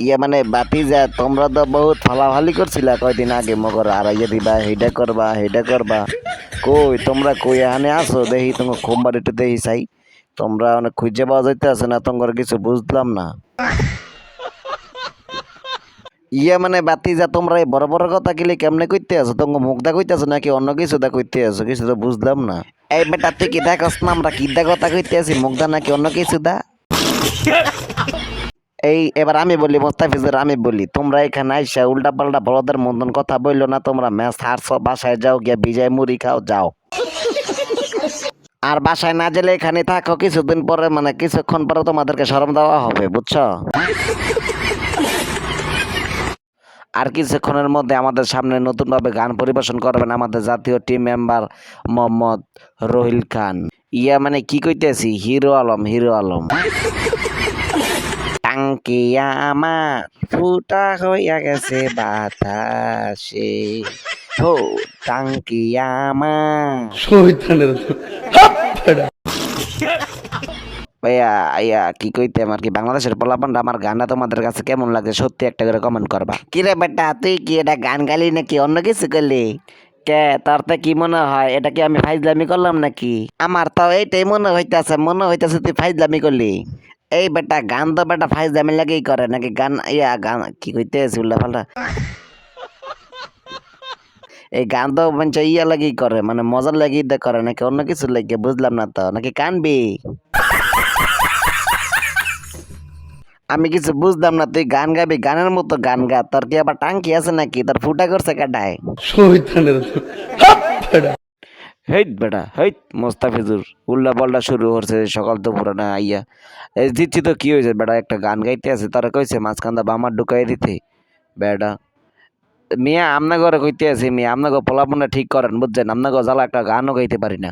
ইয়ে মানে বাতিজা তোমরা তো বহুত ফালাফালি করছিলা কয়দিন আগে মগর আড়াইয়া দিবা হেডা করবা হেডা করবা কই তোমরা কই এখানে আসো দেখি তোমার খোমবার একটু দেখি চাই তোমরা অনেক খুঁজে পাওয়া যাইতে আছে না তোমার কিছু বুঝলাম না ইয়া মানে বাতিজা তোমরা এই বড় বড় কথা গেলে কেমনে কইতে আছো তোমার মুখ দা কইতে আছো নাকি অন্য কিছু দা কইতে আছো কিছু তো বুঝলাম না এই বেটা তুই কি দেখস না আমরা কি দা কথা কইতে আছি মুখ দা নাকি অন্য কিছু দা এই এবার আমি বলি মোস্তাফিজুর আমি বলি তোমরা এখানে আইসা উল্টা পাল্টা বড়দের মতন কথা বললো না তোমরা ম্যাচ হারছো বাসায় যাও গিয়া বিজয় মুড়ি খাও যাও আর বাসায় না গেলে এখানে থাকো কিছুদিন পরে মানে কিছুক্ষণ পরে তোমাদেরকে শরম দেওয়া হবে বুঝছো আর কিছুক্ষণের মধ্যে আমাদের সামনে নতুনভাবে গান পরিবেশন করবেন আমাদের জাতীয় টিম মেম্বার মোহাম্মদ রহিল খান ইয়া মানে কি কইতেছি হিরো আলম হিরো আলম টাঙ্কি আমার ফুটা হইয়া গেছে বাতাসে হো টাঙ্কি আমার ভাইয়া আইয়া কি কইতে আর কি বাংলাদেশের পোলাপানটা আমার গানটা তোমাদের কাছে কেমন লাগে সত্যি একটা করে কমেন্ট করবা কিরে বেটা তুই কি এটা গান গালি নাকি অন্য কিছু করলি কে তোর তো কি মনে হয় এটা কি আমি ফাইজলামি করলাম নাকি আমার তো এইটাই মনে হইতাছে তুই ফাইজলামি করলি এই বেটা গান তো বেটা ফাইজলামি লাগেই করে নাকি গান ইয়া গান কি কইতে আছে উল্টা পাল্টা এই গান তো মানে ইয়া লাগেই করে মানে মজার লাগেই করে নাকি অন্য কিছু লাগে বুঝলাম না তো নাকি কানবি আমি কিছু বুঝলাম না তুই গান গাবি গানের মতো গান গা তোর কি আবার টাঙ্কি আছে নাকি তোর ফুটা করছে কাটায় হেইট বেটা হেইট মোস্তাফিজুর উল্লা পাল্টা শুরু করছে সকাল তো পুরো না আইয়া এই দিচ্ছি তো কি হয়েছে বেটা একটা গান গাইতে আছে তারা কইছে মাঝখান্দা বামার ঢুকাই দিতে বেটা মিয়া আমনা ঘরে কইতে আছি মিয়া আমনা ঘর পোলাপনটা ঠিক করেন বুঝছেন আমনা ঘর জ্বালা একটা গানও গাইতে পারি না